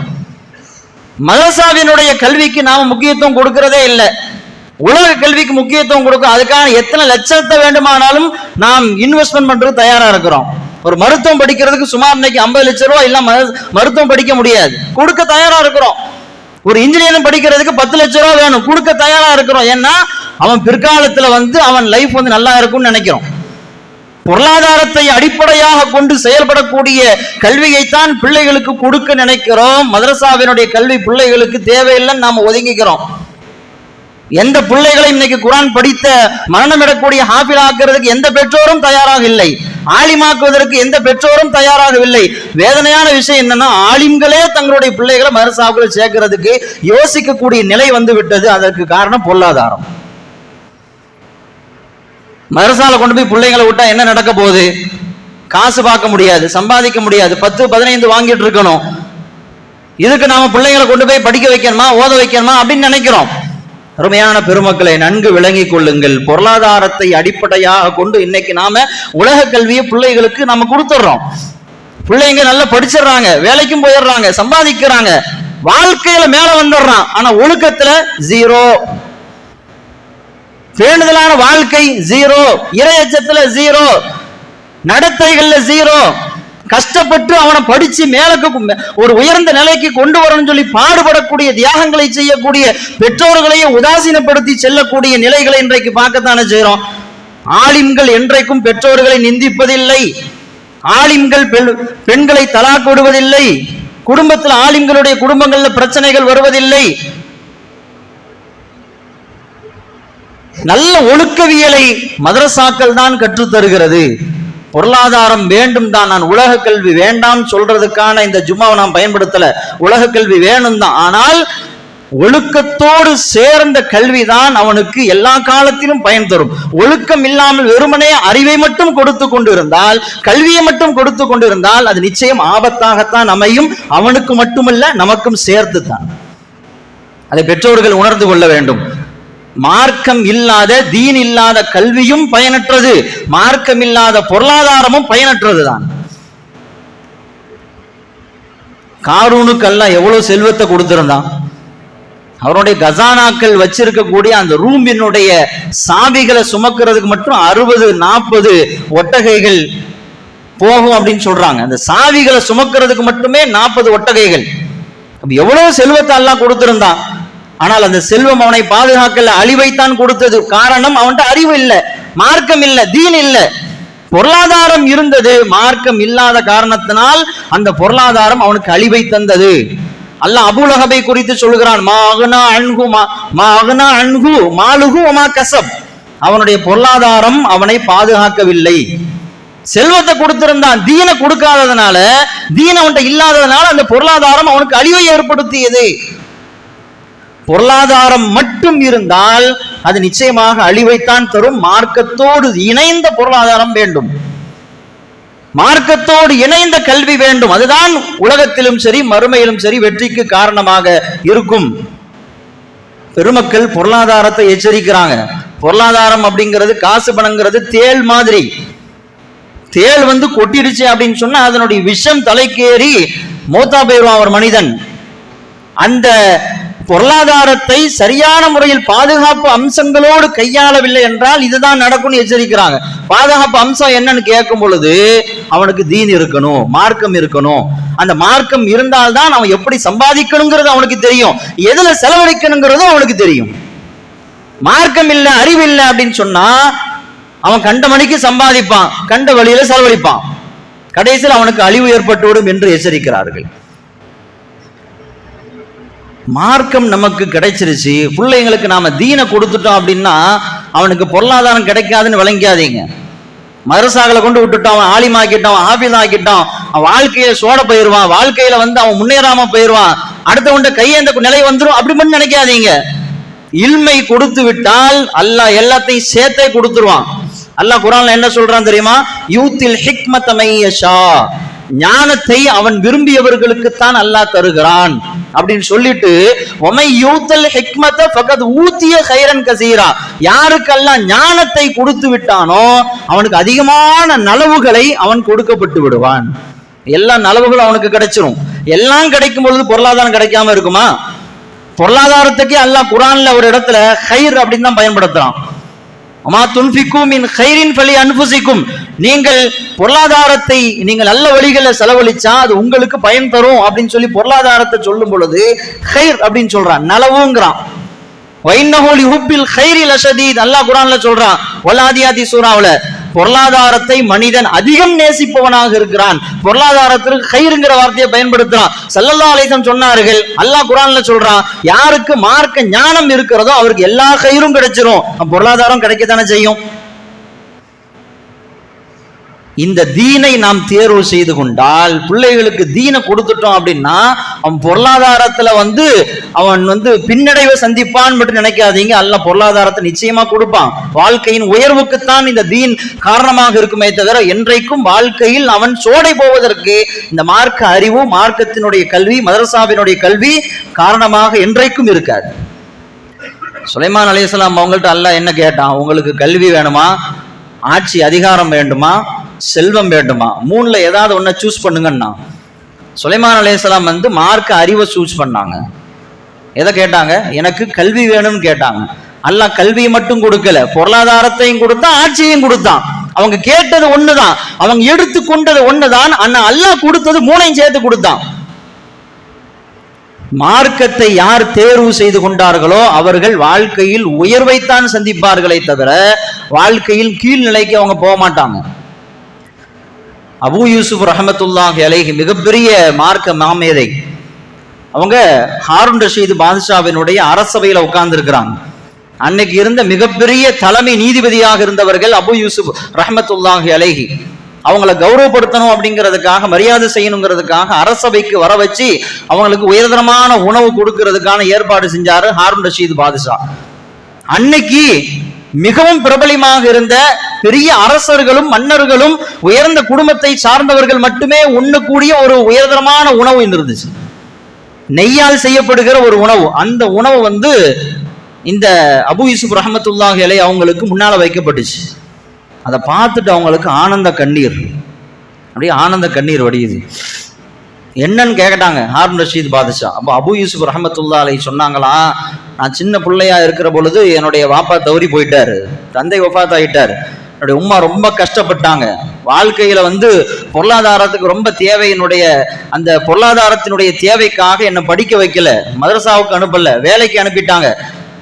S1: மதரசாவினுடைய கல்விக்கு நாம முக்கியத்துவம் கொடுக்கிறதே இல்லை. உலக கல்விக்கு முக்கியத்துவம் கொடுக்க அதுக்கான எத்தனை லட்சத்தை வேண்டுமானாலும் நாம் இன்வெஸ்ட்மெண்ட் பண்றது தயாரா இருக்கிறோம். ஒரு மருத்துவம் படிக்கிறதுக்கு சுமார் இன்னைக்கு 50 லட்சம் ரூபாய் இல்லாம மருத்துவம் படிக்க முடியாது, கொடுக்க தயாரா இருக்கிறோம். ஒரு இன்ஜினியரிங் படிக்கிறதுக்கு 10 லட்சம் ரூபாய் வேணும், கொடுக்க தயாரா இருக்கிறோம். ஏன்னா அவன் பிற்காலத்துல அவன் லைஃப் நல்லா இருக்கும்னு நினைக்கிறோம். பொருளாதாரத்தை அடிப்படையாக கொண்டு செயல்படக்கூடிய கல்வியைத்தான் பிள்ளைகளுக்கு கொடுக்க நினைக்கிறோம். மதரசாவினுடைய கல்வி பிள்ளைகளுக்கு தேவையில்லைன்னு நாம ஒதுங்கிக்கிறோம்.
S2: எந்த பிள்ளைகளை இன்னைக்கு குர்ஆன் படித்த மரணமிடக்கூடிய ஹாஃபில் ஆக்குறதுக்கு எந்த பெற்றோரும் தயாராக இல்லை, ஆலிமாக்குவதற்கு எந்த பெற்றோரும் தயாராகவில்லை. வேதனையான விஷயம் என்னன்னா, ஆலிம்களே தங்களுடைய பிள்ளைகளை மதரசாவுக்குள்ள சேர்க்கிறதுக்கு யோசிக்கக்கூடிய நிலை வந்து விட்டது. அதற்கு காரணம் பொருளாதாரம். மதரசால கொண்டு போய் பிள்ளைங்களை விட்டா என்ன நடக்க போகுது? காசு பார்க்க முடியாது, சம்பாதிக்க முடியாது, 10-15 வாங்கிட்டு இருக்கணும். இதுக்கு நாம பிள்ளைங்களை கொண்டு போய் படிக்க வைக்கணுமா, ஓத வைக்கணுமா அப்படின்னு நினைக்கிறோம். அருமையான பெருமக்களை, நன்கு விளங்கிக் கொள்ளுங்கள். பொருளாதாரத்தை அடிப்படையாக கொண்டு இன்னைக்கு நாம உலக கல்வியை பிள்ளைகளுக்கு நாம கொடுத்துடுறோம். பிள்ளைங்க நல்லா படிச்சிடறாங்க, வேலைக்கும் போயிடுறாங்க, சம்பாதிக்கிறாங்க, வாழ்க்கையில மேல வந்துடுறான். ஆனா ஒழுக்கத்துல ஜீரோ, பேணுதலான வாழ்க்கை ஜீரோ, இறையச்சத்துல ஜீரோ, நடத்தைகள்ல ஜீரோ. கஷ்டப்பட்டு அவனை படிச்சு மேலுக்கு ஒரு உயர்ந்த நிலைக்கு கொண்டு வரணும்னு சொல்லி பாடுபடக்கூடிய, தியாகங்களை செய்யக்கூடிய பெற்றோர்களையே உதாசீனப்படுத்தி செல்லக்கூடிய நிலைகளை இன்றைக்கு பார்க்கத்தானே செய்யறோம். ஆலிம்கள் என்றைக்கும் பெற்றோர்களை நிந்திப்பதில்லை, ஆலிம்கள் பெண்களை தலாக் விடுவதில்லை, குடும்பத்தில் ஆலிம்களுடைய குடும்பங்கள்ல பிரச்சனைகள் வருவதில்லை. நல்ல ஒழுக்கவியலை மதரசாக்கள் தான் கற்றுத் தருகிறது. பொருளாதாரம் வேண்டும் தான், நான் உலக கல்வி வேண்டாம் சொல்றதுக்கான இந்த ஜும்மாவை நான் பயன்படுத்தல. உலக கல்வி வேணும் தான், ஆனால் ஒழுக்கத்தோடு சேர்ந்த கல்விதான் அவனுக்கு எல்லா காலத்திலும் பயன் தரும். ஒழுக்கம் இல்லாமல் வெறுமனே அறிவை மட்டும் கொடுத்து கொண்டிருந்தால், கல்வியை மட்டும் கொடுத்து கொண்டிருந்தால் அது நிச்சயம் ஆபத்தாகத்தான் அமையும். அவனுக்கு மட்டுமல்ல, நமக்கும் சேர்த்து தான். அதை பெற்றோர்கள் உணர்ந்து கொள்ள வேண்டும். மார்க்கம் இல்லாத, தீன் இல்லாத கல்வியும் பயனற்றது, மார்க்கம் இல்லாத பொருளாதாரமும் பயனற்றதுதான். காரூனுக்கு எல்லாம் எவ்வளவு செல்வத்தை கொடுத்திருந்தான். அவருடைய கசானாக்கள் வச்சிருக்கக்கூடிய அந்த ரூமினுடைய சாவிகளை சுமக்கிறதுக்கு மட்டும் 60-40 ஒட்டகைகள் போகும் அப்படின்னு சொல்றாங்க. அந்த சாவிகளை சுமக்கிறதுக்கு மட்டுமே 40 ஒட்டகைகள். எவ்வளவு செல்வத்தை எல்லாம் கொடுத்திருந்தான். ஆனால் அந்த செல்வம் அவனை பாதுகாக்கல, அழிவைத்தான் கொடுத்தது. காரணம், அவன்கிட்ட அறிவு இல்லை, மார்க்கம் இல்லை, தீன் இல்லை. பொருளாதாரம் இருந்தது, மார்க்கம் இல்லாத காரணத்தினால் அந்த பொருளாதாரம் அவனுக்கு அழிவை தந்தது. அல்லாஹ் அபூ லஹபை குறித்து சொல்கிறான், அவனுடைய பொருளாதாரம் அவனை பாதுகாக்கவில்லை. செல்வத்தை கொடுத்திருந்தான், தீனை கொடுக்காததுனால, தீன் அவன்கிட்ட இல்லாததுனால அந்த பொருளாதாரம் அவனுக்கு அழிவை ஏற்படுத்தியது. பொருளாதாரம் மட்டும் இருந்தால் அது நிச்சயமாக அழிவைத்தான் தரும். மார்க்கத்தோடு இணைந்த பொருளாதாரம் வேண்டும், மார்க்கத்தோடு இணைந்த கல்வி வேண்டும். அதுதான் உலகத்திலும் சரி மறுமையிலும் சரி வெற்றிக்கு காரணமாக இருக்கும். பெருமக்கள் பொருளாதாரத்தை எச்சரிக்கிறாங்க. பொருளாதாரம் அப்படிங்கிறது, காசு பணங்கிறது தேள் மாதிரி. தேள் கொட்டிடுச்சு அப்படின்னு சொன்னா அதனுடைய விஷம் தலைக்கேறி மௌத்தா போயிடுவான் ஒரு மனிதன். அந்த பொருளாதாரத்தை சரியான முறையில் பாதுகாப்பு அம்சங்களோடு கையாளவில்லை என்றால் இதுதான் நடக்கும்னு எச்சரிக்கிறாங்க. பாதுகாப்பு அம்சம் என்னன்னு கேட்கும் பொழுது அவனுக்கு தீன் இருக்கணும், மார்க்கம் இருக்கணும். அந்த மார்க்கம் இருந்தால்தான் அவன் எப்படி சம்பாதிக்கணுங்கிறது அவனுக்கு தெரியும், எதுல செலவழிக்கணுங்கிறதும் அவனுக்கு தெரியும். மார்க்கம் இல்லை, அறிவு இல்லை அப்படின்னு சொன்னா அவன் கண்ட மணிக்கு சம்பாதிப்பான், கண்ட வழியில செலவழிப்பான், கடைசியில் அவனுக்கு அழிவு ஏற்பட்டுவிடும் என்று எச்சரிக்கிறார்கள். மார்க்கம் நமக்கு கிடைச்சிருச்சு, பிள்ளைங்களுக்கு நாம தீனை கொடுத்துட்டோம் அப்படின்னா அவனுக்கு பொருளாதாரம் கிடைக்காதுன்னு விளங்காதீங்க. மதரசாக்களை கொண்டு விட்டுட்டோம், அவன் ஆலிமாக்கிட்டான், ஆபீஸ் ஆக்கிட்டான், அவன் வாழ்க்கையில சோட போயிடுவான், வாழ்க்கையில அவன் முன்னேறாம போயிடுவான், அடுத்தவன்ட்ட கையேந்த நிலை வந்துடும் அப்படி மட்டும் நினைக்காதீங்க. இல்மை கொடுத்து விட்டால் அல்லாஹ் எல்லாத்தையும் சேர்த்தே கொடுத்துருவான். அல்லாஹ் குர்ஆன்ல என்ன சொல்றான் தெரியுமா? யூத்தில் ஹிக்மத மையஷா, ஞானத்தை அவன் விரும்பியவர்களுக்கு தான் அல்லாஹ் தருகிறான் அப்படின்னு சொல்லிட்டு, ஒமை யூத்தல் ஹிக்மத ஃபகத் ஊதிய கைரன் கசீரா, யாருக்கு அல்லாஹ் ஞானத்தை கொடுத்து விட்டானோ அவனுக்கு அதிகமான நலவுகளை அவன் கொடுக்கப்பட்டு விடுவான். எல்லா நலவுகளும் அவனுக்கு கிடைச்சிரும். எல்லாம் கிடைக்கும் பொழுது பொருளாதாரம் கிடைக்காம இருக்குமா? பொருளாதாரத்துக்கே அல்லாஹ் குர்ஆன்ல ஒரு இடத்துல கைர் அப்படின்னு தான் பயன்படுத்துறான். அமா துன்ஃபிகு மின் கைரின் ஃபலி அன்ஃபுசிக்கும், நீங்கள் பொருளாதாரத்தை நீங்கள் நல்ல வழிகளில் செலவழிச்சா அது உங்களுக்கு பயன் தரும் அப்படின்னு சொல்லி பொருளாதாரத்தை சொல்லும் பொழுது கைர் அப்படின்னு சொல்றான், நலவுங்கிறான். வைன்னஹு லிஹுப்பில் கைரி லஷதீத், அல்லாஹ் குர்ஆன்ல சொல்றான் வலாதியாதி சூராவுல, பொருளாதாரத்தை மனிதன் அதிகம் நேசிப்பவனாக இருக்கிறான். பொருளாதாரத்திற்கு கைருங்கிற வார்த்தையை பயன்படுத்துறான். ஸல்லல்லாஹு அலைஹி வஸல்லம் சொன்னார்கள், அல்லாஹ் குர்ஆன்ல சொல்றான், யாருக்கு மார்க்க ஞானம் இருக்கிறதோ அவருக்கு எல்லா கைரும் கிடைச்சிரும். பொருளாதாரம் கிடைக்கத்தானே செய்யும். இந்த தீனை நாம் தேர்வு செய்து கொண்டால், பிள்ளைகளுக்கு தீனை கொடுத்துட்டோம் அப்படின்னா, அவன் பொருளாதாரத்துல அவன் பின்னடைவை சந்திப்பான் மட்டும் நினைக்காதீங்க. அல்லாஹ் பொருளாதாரத்தை நிச்சயமா கொடுப்பான். வாழ்க்கையின் உயர்வுக்குத்தான் இந்த தீன் காரணமாக இருக்குமே தவிர என்றைக்கும் வாழ்க்கையில் அவன் சோடை போவதற்கு இந்த மார்க்க அறிவு, மார்க்கத்தினுடைய கல்வி, மதரசாவினுடைய கல்வி காரணமாக என்றைக்கும் இருக்காது. சுலைமான் அலைஹிஸ்ஸலாம் அவங்கள்ட்ட அல்லாஹ் என்ன கேட்டான்? உங்களுக்கு கல்வி வேணுமா, ஆட்சி அதிகாரம் வேண்டுமா, செல்வம் வேண்டுமா? மூணுல ஏதாவது ஒன்ன சூஸ் பண்ணுங்கன்னா சுலைமான் அலைஹிஸ்ஸலாம் மார்க்க அறிவை சூஸ் பண்ணாங்க. எதை கேட்டாங்க? எனக்கு கல்வி வேணும்னு கேட்டாங்க. அல்லாஹ் கல்வியை மட்டும் கொடுக்கல, பொருளாதாரத்தையும் கொடுத்தான், ஆட்சியையும் கொடுத்தான். அவங்க கேட்டது ஒண்ணுதான், அவங்க எடுத்து கொண்டது ஒண்ணுதான். ஆனா அல்லாஹ் கொடுத்தது மூணையும் சேர்த்து கொடுத்தான். மார்க்கத்தை யார் தேர்வு செய்து கொண்டார்களோ அவர்கள் வாழ்க்கையில் உயர்வைத்தான் சந்திப்பார்களே தவிர வாழ்க்கையில் கீழ்நிலைக்கு அவங்க போக மாட்டாங்க. அபூ யூசுப் ரஹ்மத்துல்லாஹி அலைஹி மிகப்பெரிய மார்க்க மாமேதை. அவங்க ஹாரூன் ரஷீத் பாதுஷாவினுடைய அரசவையில் உட்கார்ந்து இருக்கிறாங்க. அன்னைக்கு இருந்த மிகப்பெரிய தலைமை நீதிபதியாக இருந்தவர்கள் அபூ யூசுப் ரஹ்மத்துல்லாஹி அலைஹி. அவங்களை கௌரவப்படுத்தணும் அப்படிங்கிறதுக்காக, மரியாதை செய்யணுங்கிறதுக்காக அரசபைக்கு வர வச்சு அவங்களுக்கு உயர்தரமான உணவு கொடுக்கறதுக்கான ஏற்பாடு செஞ்சாரு ஹாரூன் ரஷீத் பாதுஷா. அன்னைக்கு மிகவும் பிரபலமாக இருந்த பெரிய அரசர்களும் மன்னர்களும் உயர்ந்த குடும்பத்தை சார்ந்தவர்கள் மட்டுமே உண்ணக்கூடிய ஒரு உயர்தரமான உணவு இருந்துச்சு. நெய்யால் செய்யப்படுகிற ஒரு உணவு. அந்த உணவு இந்த அபூ யூசுப் ரஹ்மத்துல்லாஹி அலைஹி அவங்களுக்கு முன்னால வைக்கப்பட்டுச்சு. அதை பார்த்துட்டு அவங்களுக்கு ஆனந்த கண்ணீர், அப்படியே ஆனந்த கண்ணீர் வடியுது. என்னன்னு கேட்டாங்க ஹாரூன் ரஷீத் பாதுஷா. அப்போ அபூ யூசுப் ரஹ்மத்துல்லாஹி அலைஹி சொன்னாங்களாம், நான் சின்ன பிள்ளையா இருக்கிற பொழுது என்னுடைய வாப்பா தவறி போயிட்டாரு, தந்தை வஃபாத் ஆயிட்டாரு, என்னுடைய உம்மா ரொம்ப கஷ்டப்பட்டாங்க. வாழ்க்கையில பொருளாதாரத்துக்கு ரொம்ப தேவை, என்னுடைய அந்த பொருளாதாரத்தினுடைய தேவைக்காக என்னை படிக்க வைக்கல, மதரசாவுக்கு அனுப்பல, வேலைக்கு அனுப்பிட்டாங்க.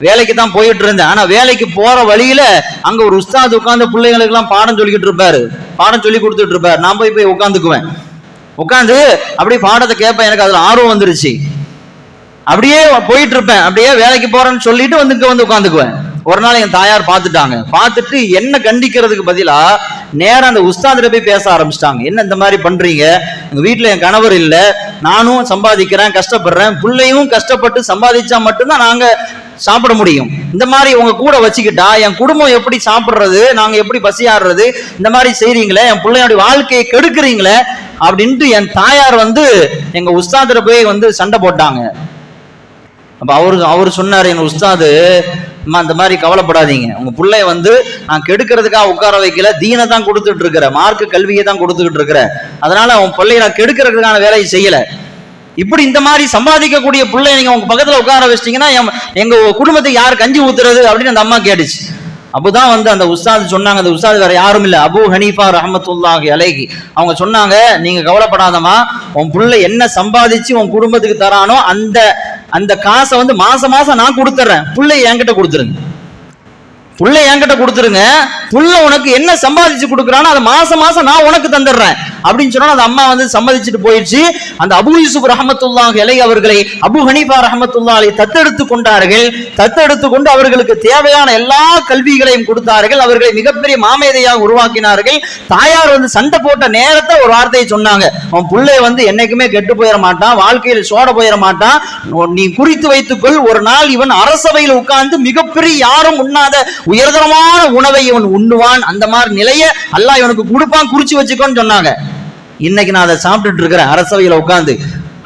S2: வேலைக்கு தான் போயிட்டு இருந்தேன். ஆனா வேலைக்கு போற வழியில அங்க ஒரு உஸ்தாத் உட்கார்ந்து பிள்ளைங்களுக்கு எல்லாம் பாடம் சொல்லிக்கிட்டு இருப்பாரு, பாடம் சொல்லி கொடுத்துட்டு இருப்பாரு. நான் போய் உட்காந்துக்குவேன். உட்காந்து அப்படியே பாடத்தை கேட்பேன். எனக்கு அதுல ஆர்வம் வந்துருச்சு. அப்படியே போயிட்டு இருப்பேன். அப்படியே வேலைக்கு போறேன்னு சொல்லிட்டு உட்காந்துக்குவேன். ஒரு நாள் என் தாயார் பார்த்துட்டாங்க. பார்த்துட்டு என்ன கண்டிக்கிறதுக்கு பதிலா நேரம் அந்த உஸ்தாதிட்ட போய் பேச ஆரம்பிச்சிட்டாங்க. என்ன இந்த மாதிரி பண்றீங்க? எங்க வீட்டுல என் கணவர் இல்ல, நானும் சம்பாதிக்கிறேன், கஷ்டப்படுறேன், பிள்ளையும் கஷ்டப்பட்டு சம்பாதிச்சா மட்டும்தான் நாங்க சாப்பிட முடியும். இந்த மாதிரி உங்க கூட வச்சுக்கிட்டா என் குடும்பம் எப்படி சாப்பிடுறது, நாங்க எப்படி பசியாடுறது, இந்த மாதிரி செய்றீங்களே, என் பிள்ளையோட வாழ்க்கையை கெடுக்கிறீங்களே அப்படின்ட்டு என் தாயார் எங்க உஸ்தாதிட்ட போய் சண்டை போட்டாங்க. அப்ப அவரு சொன்னாரு, எங்க உஸ்தாது, இந்த மாதிரி கவலைப்படாதீங்க, உங்க பிள்ளைய நான் கெடுக்கிறதுக்காக உட்கார வைக்கல, தீனை தான் கொடுத்துட்டு இருக்கிற, மார்க்க கல்வியை தான் கொடுத்துக்கிட்டு இருக்கிற, அதனால உன் பிள்ளைய நான் கெடுக்கிறதுக்கான வேலையை செய்யல. இப்படி இந்த மாதிரி சம்பாதிக்கக்கூடிய பிள்ளை நீங்க உங்க பக்கத்துல உட்கார வச்சிட்டீங்கன்னா எங்க குடும்பத்துக்கு யாரு கஞ்சி ஊத்துறது அப்படின்னு அந்த அம்மா கேட்டுச்சு. அப்போதான் அந்த உஸ்தாது சொன்னாங்க, அந்த உஸ்தாது வேற யாரும் இல்ல, அபூ ஹனீஃபா ரஹ்மத்துல்லாஹி அலைஹி. அவங்க சொன்னாங்க, நீங்க கவலைப்படாதமா, உன் பிள்ளை என்ன சம்பாதிச்சு உன் குடும்பத்துக்கு தரானோ அந்த காசை மாசம் மாசம் நான் கொடுத்துறேன், பிள்ளை என்கிட்ட கொடுத்துருங்க, புள்ள என்கிட்ட கொடுத்துருங்க, புள்ள உனக்கு என்ன சம்பாதிச்சு கொடுக்குறானோ அதை மாசம் மாசம் நான் உனக்கு தந்துடுறேன் அப்படின்னு சொன்னா அந்த அம்மா சம்மதிச்சுட்டு போயிடுச்சு. அந்த அபூ யூசுப் ரஹ்மத்துல்லாஹி அலைஹி அவர்களை அபூ ஹனீஃபா ரஹ்மத்துல்லாஹி அலைஹி தத்தெடுத்து கொண்டார்கள். தத்தெடுத்து கொண்டு அவர்களுக்கு தேவையான எல்லா கல்விகளையும் கொடுத்தார்கள். அவர்களை மிகப்பெரிய மாமேதையாக உருவாக்கினார்கள். தாயார் சண்டை போட்ட நேரத்தை ஒரு வார்த்தையை சொன்னாங்க, அவன் புள்ளை என்னைக்குமே கெட்டு போயிட மாட்டான், வாழ்க்கையில் சோட போயிட மாட்டான், நீ குறித்து வைத்துக்கொள், ஒரு நாள் இவன் அரசவையில் உட்கார்ந்து மிகப்பெரிய யாரும் உண்ணாத உயர்தரமான உணவை இவன் உண்ணுவான், அந்த மாதிரி நிலைய அல்லாஹ் இவனுக்கு கொடுப்பான், குறிச்சு வச்சுக்கோன்னு சொன்னாங்க. இன்னைக்கு நான் அதை சாப்பிட்டுட்டு இருக்கிறேன் அரசவையில் உட்கார்ந்து,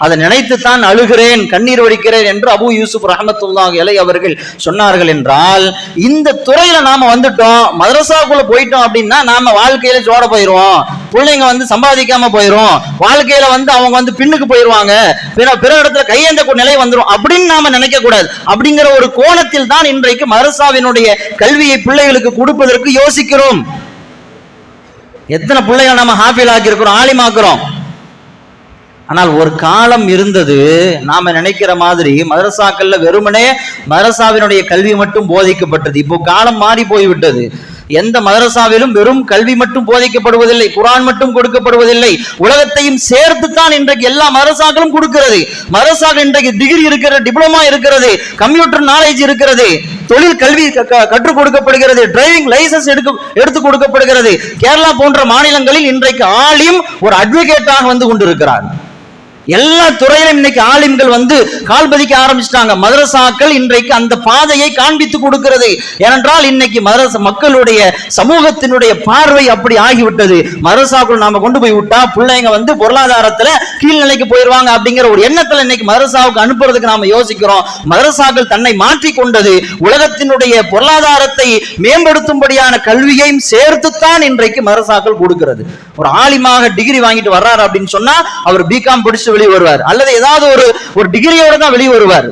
S2: அதை நினைத்துத்தான் அழுகிறேன், கண்ணீர் வடிக்கிறேன் என்று அபூ யூசுப் ரஹ்மத்துல்லாஹி அலைஹி அவர்கள் சொன்னார்கள். என்றால் இந்த துறையில நாம வந்துட்டோம், மதரசாக்குள்ள போயிட்டோம் அப்படின்னா நாம வாழ்க்கையில ஜோட போயிடுவோம், பிள்ளைங்க சம்பாதிக்காம போயிடும், வாழ்க்கையில அவங்க பின்னுக்கு போயிடுவாங்க, பிற இடத்துல கையேந்த நிலை வந்துடும் அப்படின்னு நாம நினைக்க கூடாது. அப்படிங்கிற ஒரு கோணத்தில் தான் இன்றைக்கு மதரசாவினுடைய கல்வியை பிள்ளைகளுக்கு கொடுப்பதற்கு யோசிக்கிறோம். எத்தனை பிள்ளைகளை நம்ம ஹாஃபில் ஆக்கியிருக்கிறோம், ஆலிமாக்குறோம். ஆனால் ஒரு காலம் இருந்தது, நாம நினைக்கிற மாதிரி மதரசாக்கள்ல வெறுமனே மதரசாவினுடைய கல்வி மட்டும் போதிக்கப்பட்டது. இப்போ காலம் மாறி போய்விட்டது. எந்த மதரசாவிலும் வெறும் கல்வி மட்டும் போதிக்கப்படுவதில்லை, குர்ஆன் மட்டும் கொடுக்கப்படுவதில்லை, உலகத்தையும் சேர்த்துத்தான் இன்றைக்கு எல்லா மதரசாக்களும் கொடுக்கிறது. மதரசாக்கள் இன்றைக்கு டிகிரி இருக்கிறது, டிப்ளமா இருக்கிறது, கம்ப்யூட்டர் நாலேஜ் இருக்கிறது, தொழில் கல்வி கற்றுக் கொடுக்கப்படுகிறது, டிரைவிங் லைசன்ஸ் எடுத்து கொடுக்கப்படுகிறது. கேரளா போன்ற மாநிலங்களில் இன்றைக்கு ஆலிம் ஒரு அட்வொகேட்டாக வந்து கொண்டிருக்கிறார். எல்லா துறையிலும் இன்னைக்கு ஆலிம்கள் வந்து கால் பதிக்க ஆரம்பிச்சிட்டாங்க. மதரசாக்கள் இன்றைக்கு அந்த பாதையை காண்பித்து கொடுக்கிறது. ஏனென்றால் இன்னைக்கு மதரசா மக்களுடைய சமூகத்தினுடைய பார்வை அப்படி ஆகிவிட்டது. மதரசாக்கள் நாம கொண்டு போய் விட்டா பிள்ளைங்க வந்து பொருளாதாரத்துல கீழ்நிலைக்கு போயிடுவாங்க அப்படிங்கிற ஒரு எண்ணத்துல இன்னைக்கு மதரசாவுக்கு அனுப்புறதுக்கு நாம யோசிக்கிறோம். மதரசாக்கள் தன்னை மாற்றி கொண்டது உலகத்தினுடைய பொருளாதாரத்தை மேம்படுத்தும்படியான கல்வியையும் சேர்த்துத்தான் இன்றைக்கு மதரசாக்கள் கொடுக்கிறது. ஒரு ஆலிமாக டிகிரி வாங்கிட்டு வர்றாரு அப்படின்னு சொன்னா அவர் பிகாம் படிச்சு வெளியே வருவார், அல்லது ஏதாவது ஒரு டிகிரியோட தான் வெளியே வருவார்.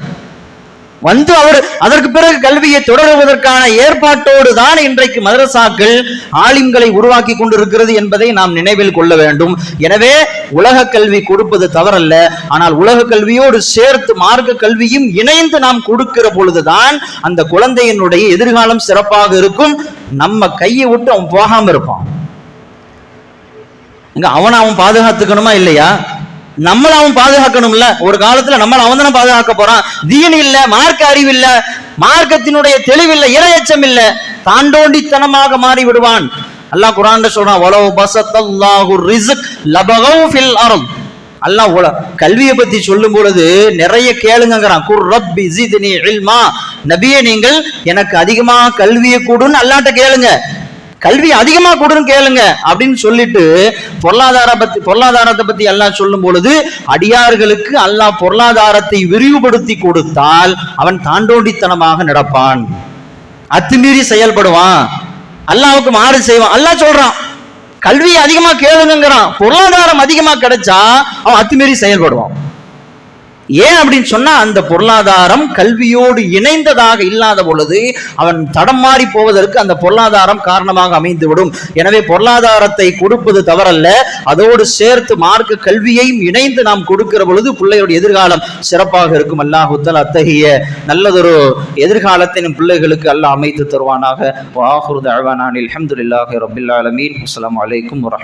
S2: வந்து அவர் அதற்கு பிறகு கல்வியை தொடருவதற்கான ஏற்பாட்டோடு தான் இன்றைக்கு மதரசாக்கள் ஆலிம்களை உருவாக்கி கொண்டிருக்கிறது என்பதை நாம் நினைவில் கொள்ள வேண்டும். எனவே உலக கல்வி கொடுப்பது தவறல்ல, ஆனால் உலக கல்வியோடு சேர்த்து மார்க்க கல்வியும் இணைந்து நாம் கொடுக்கிற பொழுதுதான் அந்த குழந்தையினுடைய எதிர்காலம் சிறப்பாக இருக்கும். நம்ம கையை விட்டு அவன் போகாம இருப்பான். அவன் பாதுகாத்துக்கணுமா இல்லையா? நம்மள அவன் பாதுகாக்கணும்ல. ஒரு காலத்துல நம்மள அவன் தானே பாதுகாக்க போறான். தீன் இல்ல, மார்க்க அறிவு இல்ல, மார்க்கத்தினுடைய தெளிவில்லை, இறையச்சம் இல்ல, தாண்டோண்டித்தனமாக மாறி விடுவான். அல்லாஹ் குர்ஆன்ல சொல்றான், வலவ் பஸத்தல்லாஹு ரிஸ்க் லபகவ் ஃபில் அர்த். அல்லாஹ் கல்வியை பத்தி சொல்லும் பொழுது நிறைய கேளுங்கிறான். குர் ரப்பி ஜித்னி இல்மா, நபியே நீங்கள் எனக்கு அதிகமா கல்வியை கொடுன்னு அல்லாஹ்ட்ட கேளுங்க, கல்வி அதிகமா கொடுன்னு கேளுங்க அப்படின்னு சொல்லிட்டு பொருளாதாரத்தை பத்தி அல்லாஹ் சொல்லும் பொழுது அடியார்களுக்கு அல்லாஹ் பொருளாதாரத்தை விரிவுபடுத்தி கொடுத்தால் அவன் தாண்டோண்டித்தனமாக நடப்பான், அத்துமீறி செயல்படுவான், அல்லாஹ்வுக்கு மாறு செய்வான். அல்லாஹ் சொல்றான் கல்வி அதிகமா கேளுங்கிறான். பொருளாதாரம் அதிகமா கிடைச்சா அவன் அத்துமீறி செயல்படுவான். ஏன் அப்படின்னு சொன்னா அந்த பொருளாதாரம் கல்வியோடு இணைந்ததாக இல்லாத பொழுது அவன் தடம் மாறி போவதற்கு அந்த பொருளாதாரம் காரணமாக அமைந்துவிடும். எனவே பொருளாதாரத்தை கொடுப்பது தவறல்ல, அதோடு சேர்த்து மார்க்க கல்வியையும் இணைந்து நாம் கொடுக்கிற பொழுது பிள்ளையோட எதிர்காலம் சிறப்பாக இருக்கும். அல்லாஹ் அத்தகைய நல்லதொரு எதிர்காலத்தின் பிள்ளைகளுக்கு அல்லாஹ் அமைத்து தருவானாக. வாஹிரு தஅவானா அல்ஹம்துலில்லாஹி ரப்பில் ஆலமீன். அஸ்ஸலாமு அலைக்கும் வரஹ்மத்துல்லாஹி